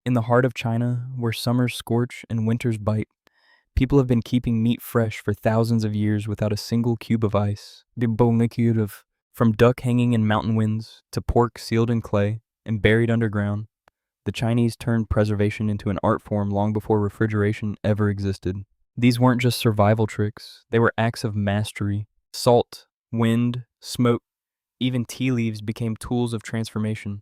In the heart of China, where summers scorch and winters bite, people have been keeping meat fresh for thousands of years without a single cube of ice. From duck hanging in mountain winds to pork sealed in clay and buried underground, the Chinese turned preservation into an art form long before refrigeration ever existed. These weren't just survival tricks, they were acts of mastery. Salt, wind, smoke, even tea leaves became tools of transformation,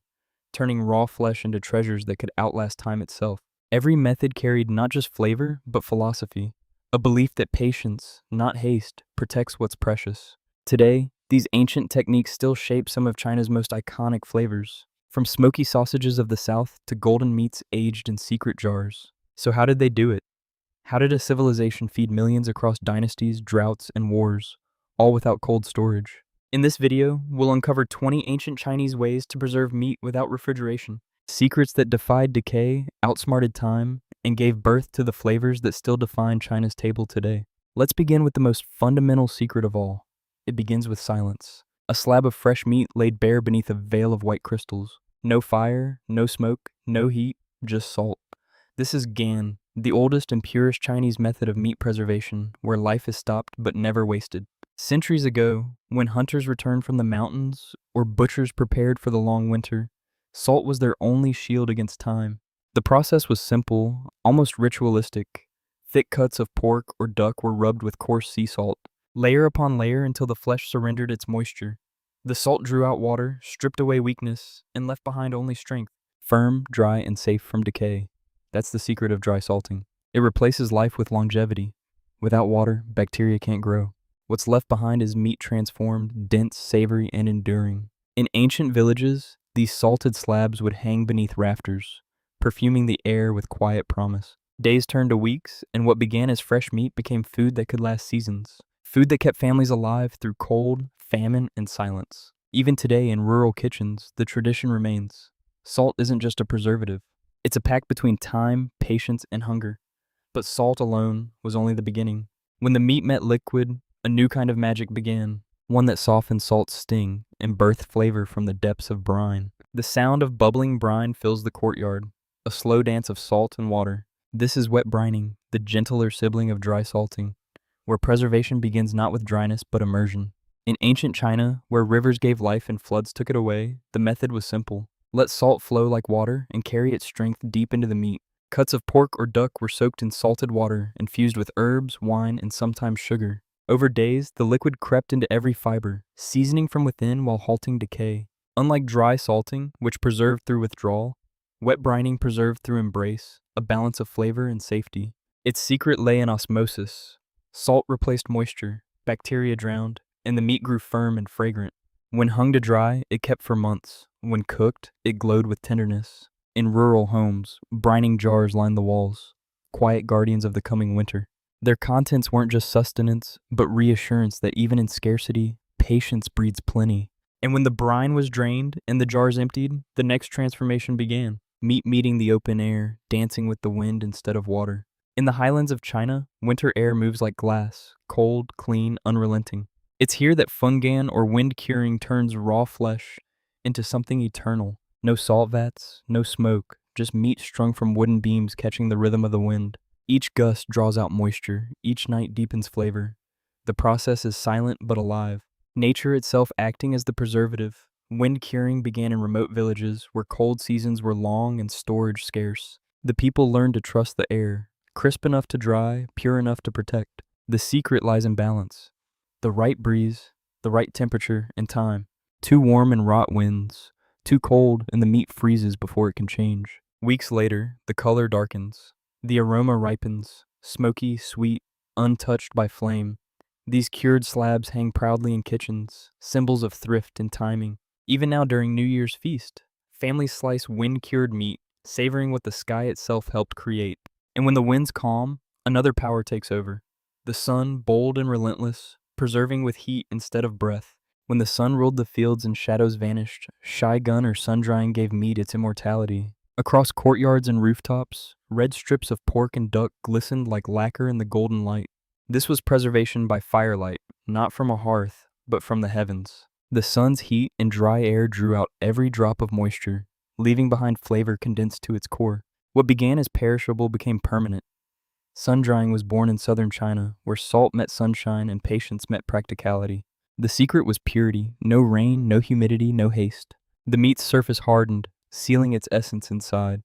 turning raw flesh into treasures that could outlast time itself. Every method carried not just flavor, but philosophy, a belief that patience, not haste, protects what's precious. Today, these ancient techniques still shape some of China's most iconic flavors, from smoky sausages of the South to golden meats aged in secret jars. So how did they do it? How did a civilization feed millions across dynasties, droughts, and wars, all without cold storage? In this video, we'll uncover 20 ancient Chinese ways to preserve meat without refrigeration. Secrets that defied decay, outsmarted time, and gave birth to the flavors that still define China's table today. Let's begin with the most fundamental secret of all. It begins with silence. A slab of fresh meat laid bare beneath a veil of white crystals. No fire, no smoke, no heat, just salt. This is Gan, the oldest and purest Chinese method of meat preservation, where life is stopped but never wasted. Centuries ago, when hunters returned from the mountains or butchers prepared for the long winter, salt was their only shield against time. The process was simple, almost ritualistic. Thick cuts of pork or duck were rubbed with coarse sea salt, layer upon layer until the flesh surrendered its moisture. The salt drew out water, stripped away weakness, and left behind only strength. Firm, dry, and safe from decay. That's the secret of dry salting. It replaces life with longevity. Without water, bacteria can't grow. What's left behind is meat transformed, dense, savory, and enduring. In ancient villages, these salted slabs would hang beneath rafters, perfuming the air with quiet promise. Days turned to weeks, and what began as fresh meat became food that could last seasons. Food that kept families alive through cold, famine, and silence. Even today in rural kitchens, the tradition remains. Salt isn't just a preservative. It's a pact between time, patience, and hunger. But salt alone was only the beginning. When the meat met liquid, a new kind of magic began, one that softened salt's sting and birthed flavor from the depths of brine. The sound of bubbling brine fills the courtyard, a slow dance of salt and water. This is wet brining, the gentler sibling of dry salting, where preservation begins not with dryness but immersion. In ancient China, where rivers gave life and floods took it away, the method was simple. Let salt flow like water and carry its strength deep into the meat. Cuts of pork or duck were soaked in salted water, infused with herbs, wine, and sometimes sugar. Over days, the liquid crept into every fiber, seasoning from within while halting decay. Unlike dry salting, which preserved through withdrawal, wet brining preserved through embrace, a balance of flavor and safety. Its secret lay in osmosis. Salt replaced moisture, bacteria drowned, and the meat grew firm and fragrant. When hung to dry, it kept for months. When cooked, it glowed with tenderness. In rural homes, brining jars lined the walls, quiet guardians of the coming winter. Their contents weren't just sustenance, but reassurance that even in scarcity, patience breeds plenty. And when the brine was drained and the jars emptied, the next transformation began. Meat meeting the open air, dancing with the wind instead of water. In the highlands of China, winter air moves like glass, cold, clean, unrelenting. It's here that fungan or wind curing turns raw flesh into something eternal. No salt vats, no smoke, just meat strung from wooden beams catching the rhythm of the wind. Each gust draws out moisture, each night deepens flavor. The process is silent but alive, nature itself acting as the preservative. Wind curing began in remote villages where cold seasons were long and storage scarce. The people learned to trust the air, crisp enough to dry, pure enough to protect. The secret lies in balance. The right breeze, the right temperature, and time. Too warm and rot wins. Too cold and the meat freezes before it can change. Weeks later, the color darkens. The aroma ripens, smoky, sweet, untouched by flame. These cured slabs hang proudly in kitchens, symbols of thrift and timing. Even now during New Year's feast, families slice wind-cured meat, savoring what the sky itself helped create. And when the winds calm, another power takes over. The sun, bold and relentless, preserving with heat instead of breath. When the sun ruled the fields and shadows vanished, shy gun or sun-drying gave meat its immortality. Across courtyards and rooftops, red strips of pork and duck glistened like lacquer in the golden light. This was preservation by firelight, not from a hearth, but from the heavens. The sun's heat and dry air drew out every drop of moisture, leaving behind flavor condensed to its core. What began as perishable became permanent. Sun drying was born in southern China, where salt met sunshine and patience met practicality. The secret was purity: no rain, no humidity, no haste. The meat's surface hardened, sealing its essence inside,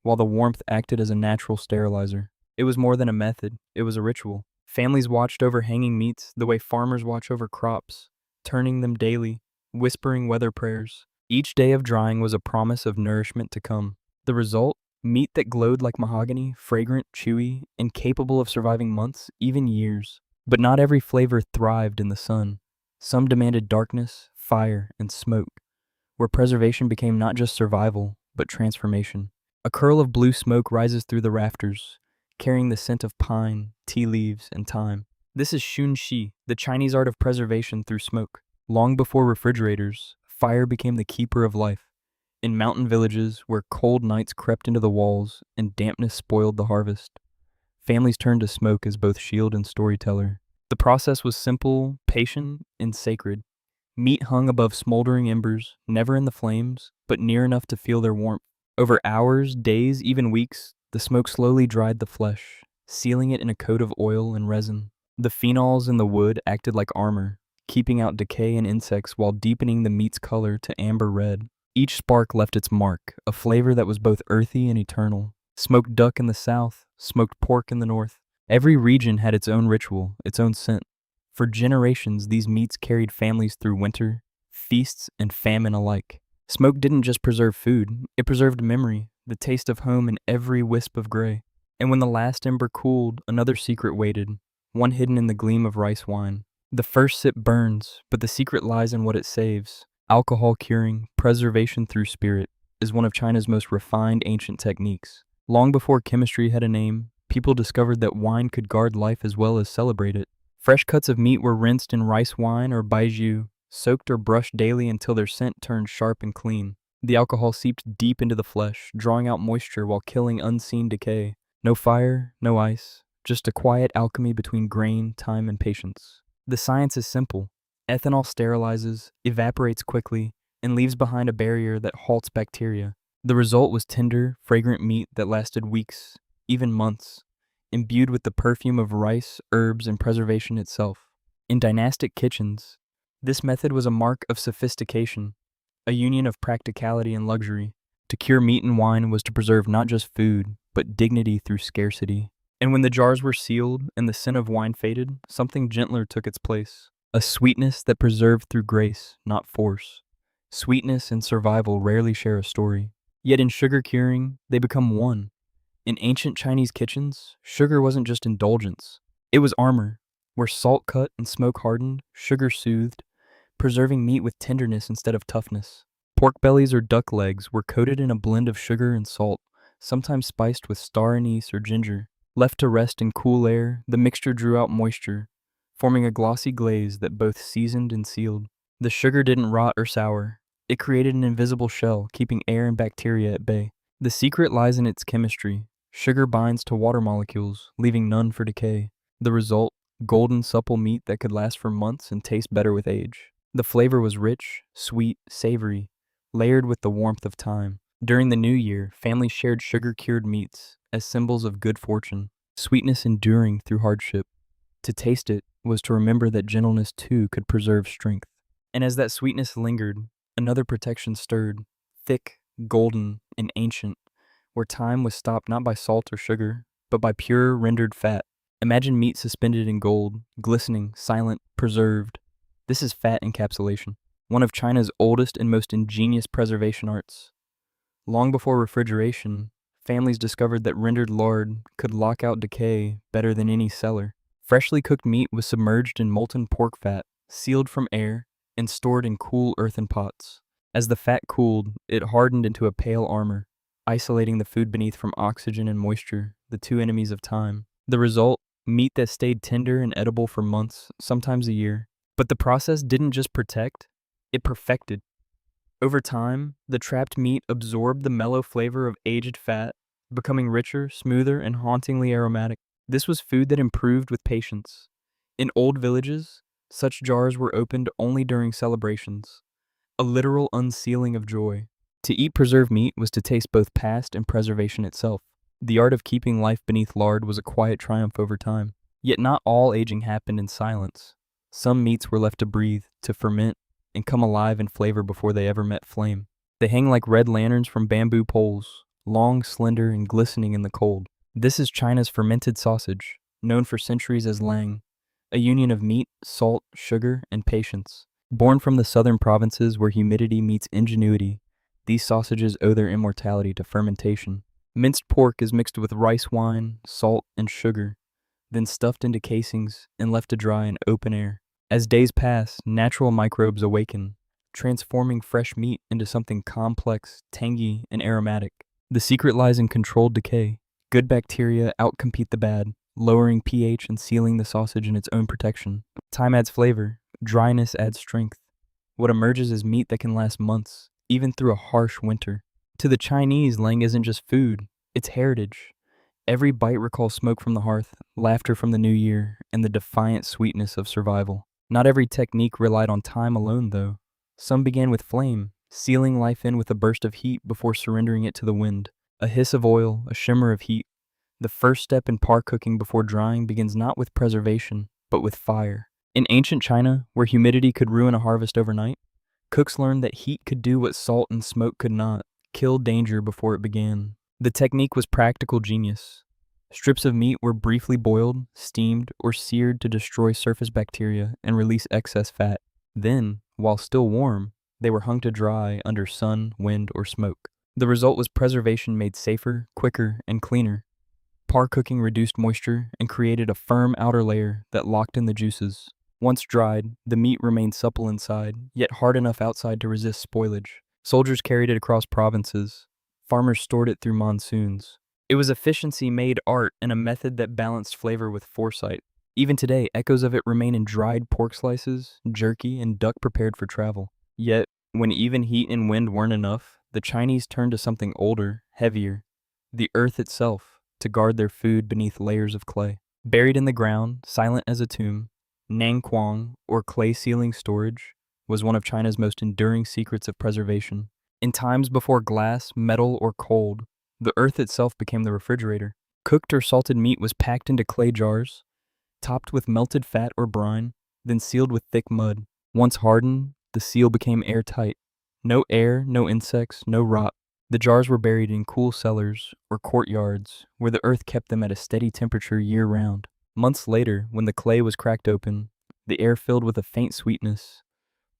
while the warmth acted as a natural sterilizer. It was more than a method, it was a ritual. Families watched over hanging meats the way farmers watch over crops, turning them daily, whispering weather prayers. Each day of drying was a promise of nourishment to come. The result? Meat that glowed like mahogany, fragrant, chewy, and capable of surviving months, even years. But not every flavor thrived in the sun. Some demanded darkness, fire, and smoke, where preservation became not just survival, but transformation. A curl of blue smoke rises through the rafters, carrying the scent of pine, tea leaves, and thyme. This is Shunxi, the Chinese art of preservation through smoke. Long before refrigerators, fire became the keeper of life. In mountain villages where cold nights crept into the walls and dampness spoiled the harvest, families turned to smoke as both shield and storyteller. The process was simple, patient, and sacred. Meat hung above smoldering embers, never in the flames, but near enough to feel their warmth. Over hours, days, even weeks, the smoke slowly dried the flesh, sealing it in a coat of oil and resin. The phenols in the wood acted like armor, keeping out decay and insects while deepening the meat's color to amber red. Each spark left its mark, a flavor that was both earthy and eternal. Smoked duck in the south, smoked pork in the north. Every region had its own ritual, its own scent. For generations, these meats carried families through winter, feasts, and famine alike. Smoke didn't just preserve food, it preserved memory, the taste of home in every wisp of gray. And when the last ember cooled, another secret waited, one hidden in the gleam of rice wine. The first sip burns, but the secret lies in what it saves. Alcohol curing, preservation through spirit, is one of China's most refined ancient techniques. Long before chemistry had a name, people discovered that wine could guard life as well as celebrate it. Fresh cuts of meat were rinsed in rice wine or baijiu, soaked or brushed daily until their scent turned sharp and clean. The alcohol seeped deep into the flesh, drawing out moisture while killing unseen decay. No fire, no ice, just a quiet alchemy between grain, time, and patience. The science is simple. Ethanol sterilizes, evaporates quickly, and leaves behind a barrier that halts bacteria. The result was tender, fragrant meat that lasted weeks, even months, imbued with the perfume of rice, herbs, and preservation itself. In dynastic kitchens, this method was a mark of sophistication, a union of practicality and luxury. To cure meat and wine was to preserve not just food, but dignity through scarcity. And when the jars were sealed and the scent of wine faded, something gentler took its place. A sweetness that preserved through grace, not force. Sweetness and survival rarely share a story. Yet in sugar curing, they become one. In ancient Chinese kitchens, sugar wasn't just indulgence. It was armor. Where salt cut and smoke hardened, sugar soothed, preserving meat with tenderness instead of toughness. Pork bellies or duck legs were coated in a blend of sugar and salt, sometimes spiced with star anise or ginger. Left to rest in cool air, the mixture drew out moisture, forming a glossy glaze that both seasoned and sealed. The sugar didn't rot or sour. It created an invisible shell, keeping air and bacteria at bay. The secret lies in its chemistry. Sugar binds to water molecules, leaving none for decay. The result? Golden, supple meat that could last for months and taste better with age. The flavor was rich, sweet, savory, layered with the warmth of time. During the new year, families shared sugar-cured meats as symbols of good fortune, sweetness enduring through hardship. To taste it was to remember that gentleness too could preserve strength. And as that sweetness lingered, another protection stirred, thick, golden, and ancient, where time was stopped not by salt or sugar, but by pure rendered fat. Imagine meat suspended in gold, glistening, silent, preserved. This is fat encapsulation, one of China's oldest and most ingenious preservation arts. Long before refrigeration, families discovered that rendered lard could lock out decay better than any cellar. Freshly cooked meat was submerged in molten pork fat, sealed from air, and stored in cool earthen pots. As the fat cooled, it hardened into a pale armor, isolating the food beneath from oxygen and moisture, the two enemies of time. The result? Meat that stayed tender and edible for months, sometimes a year. But the process didn't just protect, it perfected. Over time, the trapped meat absorbed the mellow flavor of aged fat, becoming richer, smoother, and hauntingly aromatic. This was food that improved with patience. In old villages, such jars were opened only during celebrations, a literal unsealing of joy. To eat preserved meat was to taste both past and preservation itself. The art of keeping life beneath lard was a quiet triumph over time. Yet not all aging happened in silence. Some meats were left to breathe, to ferment, and come alive in flavor before they ever met flame. They hang like red lanterns from bamboo poles, long, slender, and glistening in the cold. This is China's fermented sausage, known for centuries as lang, a union of meat, salt, sugar, and patience. Born from the southern provinces where humidity meets ingenuity, these sausages owe their immortality to fermentation. Minced pork is mixed with rice wine, salt, and sugar, then stuffed into casings and left to dry in open air. As days pass, natural microbes awaken, transforming fresh meat into something complex, tangy, and aromatic. The secret lies in controlled decay. Good bacteria outcompete the bad, lowering pH and sealing the sausage in its own protection. Time adds flavor, dryness adds strength. What emerges is meat that can last months, even through a harsh winter. To the Chinese, lang isn't just food, it's heritage. Every bite recalls smoke from the hearth, laughter from the new year, and the defiant sweetness of survival. Not every technique relied on time alone, though. Some began with flame, sealing life in with a burst of heat before surrendering it to the wind. A hiss of oil, a shimmer of heat. The first step in par cooking before drying begins not with preservation, but with fire. In ancient China, where humidity could ruin a harvest overnight, cooks learned that heat could do what salt and smoke could not, kill danger before it began. The technique was practical genius. Strips of meat were briefly boiled, steamed, or seared to destroy surface bacteria and release excess fat. Then, while still warm, they were hung to dry under sun, wind, or smoke. The result was preservation made safer, quicker, and cleaner. Par cooking reduced moisture and created a firm outer layer that locked in the juices. Once dried, the meat remained supple inside, yet hard enough outside to resist spoilage. Soldiers carried it across provinces. Farmers stored it through monsoons. It was efficiency made art and a method that balanced flavor with foresight. Even today, echoes of it remain in dried pork slices, jerky, and duck prepared for travel. Yet, when even heat and wind weren't enough, the Chinese turned to something older, heavier, the earth itself, to guard their food beneath layers of clay. Buried in the ground, silent as a tomb, Nangquang, or clay ceiling storage, was one of China's most enduring secrets of preservation. In times before glass, metal, or cold, the earth itself became the refrigerator. Cooked or salted meat was packed into clay jars, topped with melted fat or brine, then sealed with thick mud. Once hardened, the seal became airtight. No air, no insects, no rot. The jars were buried in cool cellars or courtyards where the earth kept them at a steady temperature year-round. Months later, when the clay was cracked open, the air filled with a faint sweetness,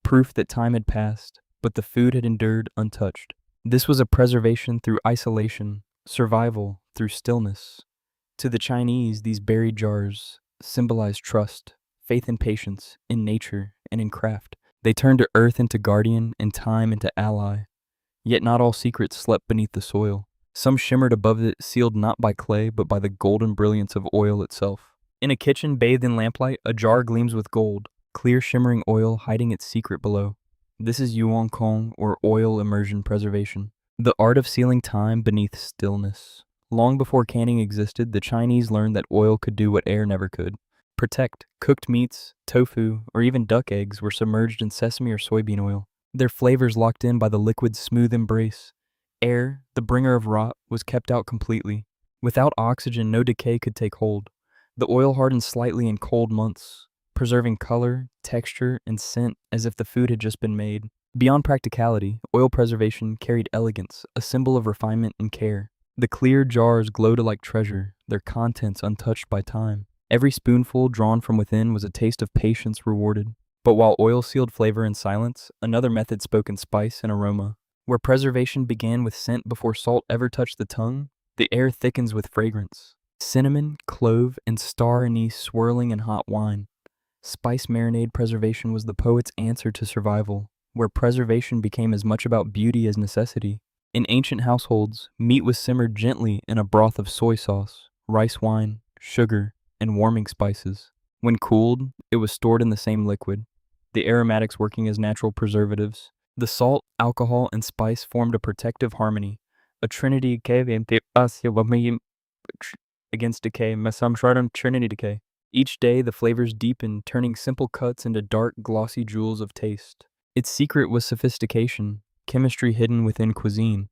proof that time had passed, but the food had endured untouched. This was a preservation through isolation, survival through stillness. To the Chinese, these buried jars symbolized trust, faith and patience in nature and in craft. They turned to earth into guardian and time into ally. Yet not all secrets slept beneath the soil. Some shimmered above it, sealed not by clay, but by the golden brilliance of oil itself. In a kitchen bathed in lamplight, a jar gleams with gold, clear shimmering oil hiding its secret below. This is Yuan Kong, or oil immersion preservation, the art of sealing time beneath stillness. Long before canning existed, the Chinese learned that oil could do what air never could. Protect. Cooked meats, tofu, or even duck eggs were submerged in sesame or soybean oil, their flavors locked in by the liquid's smooth embrace. Air, the bringer of rot, was kept out completely. Without oxygen, no decay could take hold. The oil hardened slightly in cold months, preserving color, texture, and scent as if the food had just been made. Beyond practicality, oil preservation carried elegance, a symbol of refinement and care. The clear jars glowed like treasure, their contents untouched by time. Every spoonful drawn from within was a taste of patience rewarded. But while oil sealed flavor in silence, another method spoke in spice and aroma. Where preservation began with scent before salt ever touched the tongue, the air thickens with fragrance. Cinnamon, clove, and star anise swirling in hot wine. Spice marinade preservation was the poet's answer to survival, where preservation became as much about beauty as necessity. In ancient households, meat was simmered gently in a broth of soy sauce, rice wine, sugar, and warming spices. When cooled, it was stored in the same liquid, the aromatics working as natural preservatives. The salt, alcohol, and spice formed a protective harmony, a trinity against decay, trinity decay. Each day, the flavors deepened, turning simple cuts into dark, glossy jewels of taste. Its secret was sophistication, chemistry hidden within cuisine.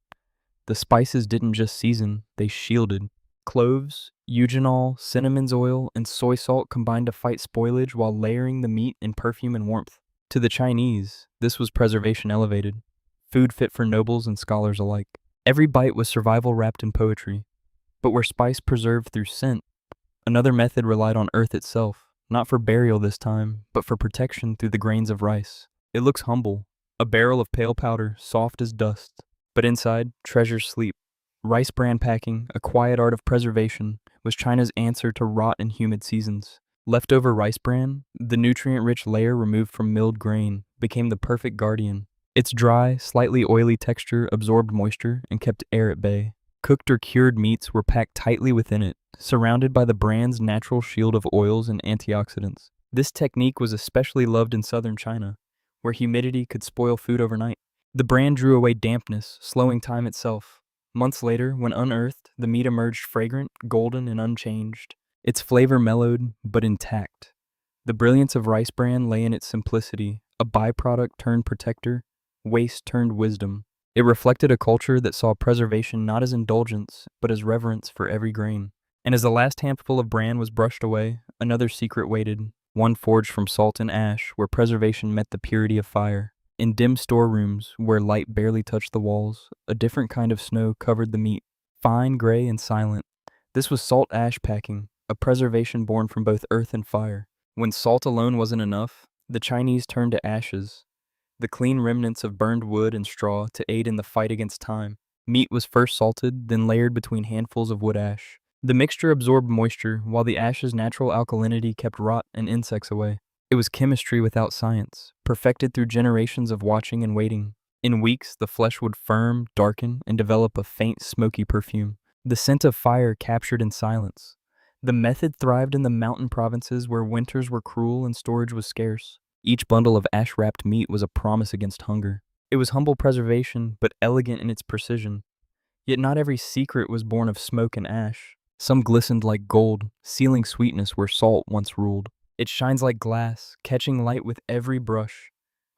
The spices didn't just season, they shielded. Cloves, eugenol, cinnamon's oil, and soy salt combined to fight spoilage while layering the meat in perfume and warmth. To the Chinese, this was preservation elevated, food fit for nobles and scholars alike. Every bite was survival wrapped in poetry. But where spice preserved through scent, another method relied on earth itself, not for burial this time, but for protection through the grains of rice. It looks humble, a barrel of pale powder, soft as dust. But inside, treasures sleep. Rice bran packing, a quiet art of preservation, was China's answer to rot in humid seasons. Leftover rice bran, the nutrient-rich layer removed from milled grain, became the perfect guardian. Its dry, slightly oily texture absorbed moisture and kept air at bay. Cooked or cured meats were packed tightly within it, surrounded by the bran's natural shield of oils and antioxidants. This technique was especially loved in southern China, where humidity could spoil food overnight. The bran drew away dampness, slowing time itself. Months later, when unearthed, the meat emerged fragrant, golden, and unchanged. Its flavor mellowed, but intact. The brilliance of rice bran lay in its simplicity, a byproduct turned protector, waste turned wisdom. It reflected a culture that saw preservation not as indulgence, but as reverence for every grain. And as the last handful of bran was brushed away, another secret waited, one forged from salt and ash, where preservation met the purity of fire. In dim storerooms, where light barely touched the walls, a different kind of snow covered the meat, fine, gray, and silent. This was salt ash packing, a preservation born from both earth and fire. When salt alone wasn't enough, the Chinese turned to ashes, the clean remnants of burned wood and straw, to aid in the fight against time. Meat was first salted, then layered between handfuls of wood ash. The mixture absorbed moisture, while the ash's natural alkalinity kept rot and insects away. It was chemistry without science, perfected through generations of watching and waiting. In weeks, the flesh would firm, darken, and develop a faint, smoky perfume, the scent of fire captured in silence. The method thrived in the mountain provinces where winters were cruel and storage was scarce. Each bundle of ash-wrapped meat was a promise against hunger. It was humble preservation, but elegant in its precision. Yet not every secret was born of smoke and ash. Some glistened like gold, sealing sweetness where salt once ruled. It shines like glass, catching light with every brush.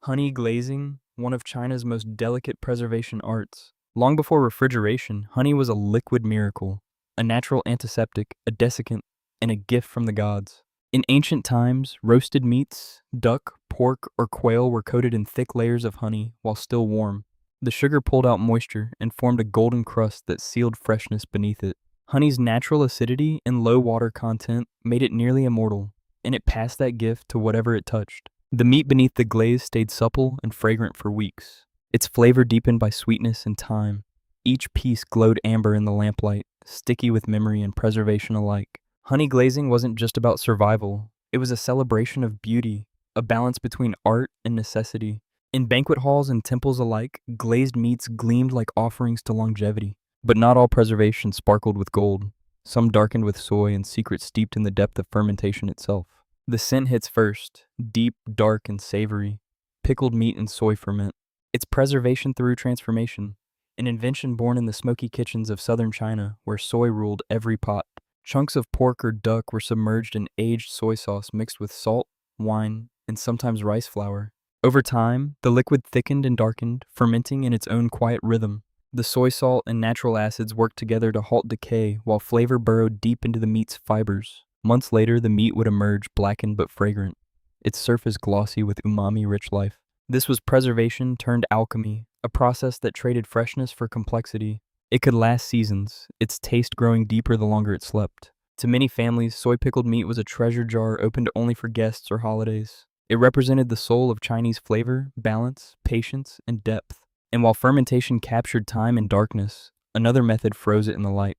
Honey glazing, one of China's most delicate preservation arts. Long before refrigeration, honey was a liquid miracle, a natural antiseptic, a desiccant, and a gift from the gods. In ancient times, roasted meats, duck, pork, or quail were coated in thick layers of honey while still warm. The sugar pulled out moisture and formed a golden crust that sealed freshness beneath it. Honey's natural acidity and low water content made it nearly immortal, and it passed that gift to whatever it touched. The meat beneath the glaze stayed supple and fragrant for weeks, its flavor deepened by sweetness and time. Each piece glowed amber in the lamplight, sticky with memory and preservation alike. Honey glazing wasn't just about survival, it was a celebration of beauty, a balance between art and necessity. In banquet halls and temples alike, glazed meats gleamed like offerings to longevity. But not all preservation sparkled with gold. Some darkened with soy and secrets steeped in the depth of fermentation itself. The scent hits first, deep, dark, and savory. Pickled meat and soy ferment. It's preservation through transformation, an invention born in the smoky kitchens of southern China, where soy ruled every pot. Chunks of pork or duck were submerged in aged soy sauce mixed with salt, wine, and sometimes rice flour. Over time, the liquid thickened and darkened, fermenting in its own quiet rhythm. The soy salt and natural acids worked together to halt decay, while flavor burrowed deep into the meat's fibers. Months later, the meat would emerge blackened but fragrant, its surface glossy with umami-rich life. This was preservation turned alchemy, a process that traded freshness for complexity. It could last seasons, its taste growing deeper the longer it slept. To many families, soy-pickled meat was a treasure jar opened only for guests or holidays. It represented the soul of Chinese flavor, balance, patience, and depth. And while fermentation captured time and darkness, another method froze it in the light,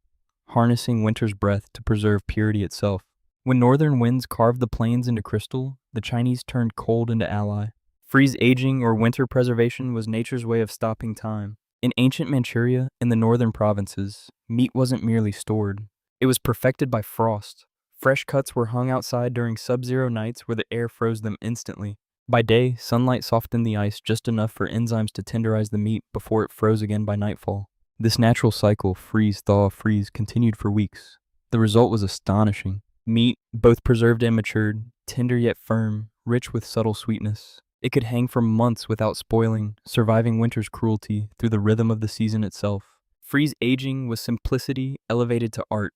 harnessing winter's breath to preserve purity itself. When northern winds carved the plains into crystal, the Chinese turned cold into ally. Freeze aging or winter preservation was nature's way of stopping time. In ancient Manchuria, in the northern provinces, meat wasn't merely stored. It was perfected by frost. Fresh cuts were hung outside during sub-zero nights where the air froze them instantly. By day, sunlight softened the ice just enough for enzymes to tenderize the meat before it froze again by nightfall. This natural cycle, freeze, thaw, freeze, continued for weeks. The result was astonishing. Meat, both preserved and matured, tender yet firm, rich with subtle sweetness. It could hang for months without spoiling, surviving winter's cruelty through the rhythm of the season itself. Freeze aging was simplicity elevated to art,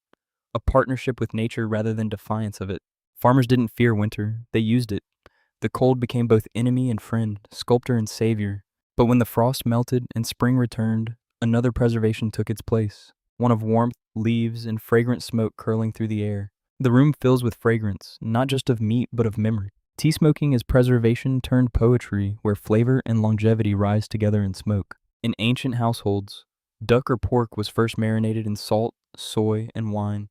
a partnership with nature rather than defiance of it. Farmers didn't fear winter, they used it. The cold became both enemy and friend, sculptor and savior. But when the frost melted and spring returned, another preservation took its place, one of warmth, leaves, and fragrant smoke curling through the air. The room fills with fragrance, not just of meat, but of memory. Tea smoking is preservation turned poetry, where flavor and longevity rise together in smoke. In ancient households, duck or pork was first marinated in salt, soy, and wine,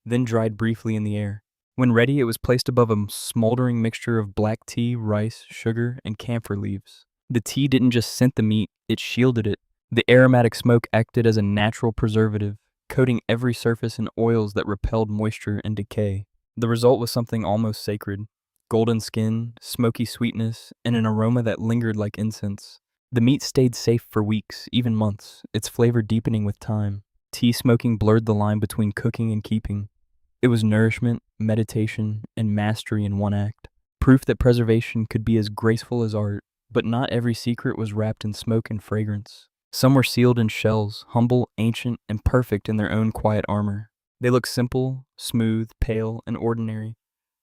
then dried briefly in the air. When ready, it was placed above a smoldering mixture of black tea, rice, sugar, and camphor leaves. The tea didn't just scent the meat, it shielded it. The aromatic smoke acted as a natural preservative, coating every surface in oils that repelled moisture and decay. The result was something almost sacred: golden skin, smoky sweetness, and an aroma that lingered like incense. The meat stayed safe for weeks, even months, its flavor deepening with time. Tea smoking blurred the line between cooking and keeping. It was nourishment, meditation, and mastery in one act. Proof that preservation could be as graceful as art, but not every secret was wrapped in smoke and fragrance. Some were sealed in shells, humble, ancient, and perfect in their own quiet armor. They look simple, smooth, pale, and ordinary,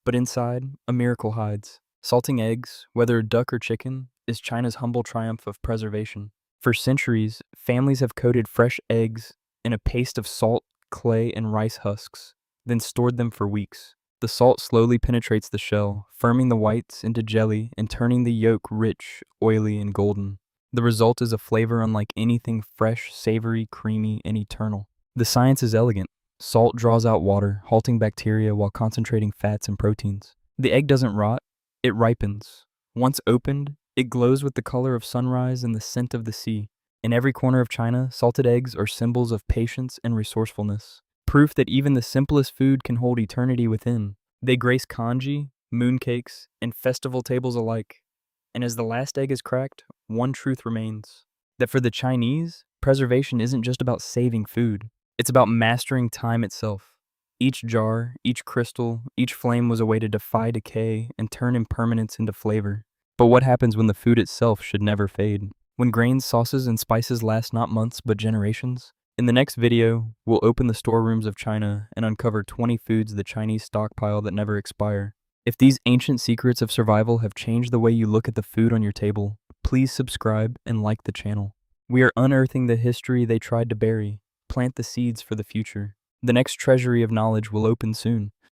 but inside, a miracle hides. Salting eggs, whether duck or chicken, is China's humble triumph of preservation. For centuries, families have coated fresh eggs in a paste of salt, clay, and rice husks, then stored them for weeks. The salt slowly penetrates the shell, firming the whites into jelly and turning the yolk rich, oily, and golden. The result is a flavor unlike anything fresh, savory, creamy, and eternal. The science is elegant. Salt draws out water, halting bacteria while concentrating fats and proteins. The egg doesn't rot, it ripens. Once opened, it glows with the color of sunrise and the scent of the sea. In every corner of China, salted eggs are symbols of patience and resourcefulness. Proof that even the simplest food can hold eternity within. They grace congee, mooncakes, and festival tables alike. And as the last egg is cracked, one truth remains: that for the Chinese, preservation isn't just about saving food. It's about mastering time itself. Each jar, each crystal, each flame was a way to defy decay and turn impermanence into flavor. But what happens when the food itself should never fade? When grains, sauces, and spices last not months but generations? In the next video, we'll open the storerooms of China and uncover 20 foods the Chinese stockpile that never expire. If these ancient secrets of survival have changed the way you look at the food on your table, please subscribe and like the channel. We are unearthing the history they tried to bury. Plant the seeds for the future. The next treasury of knowledge will open soon.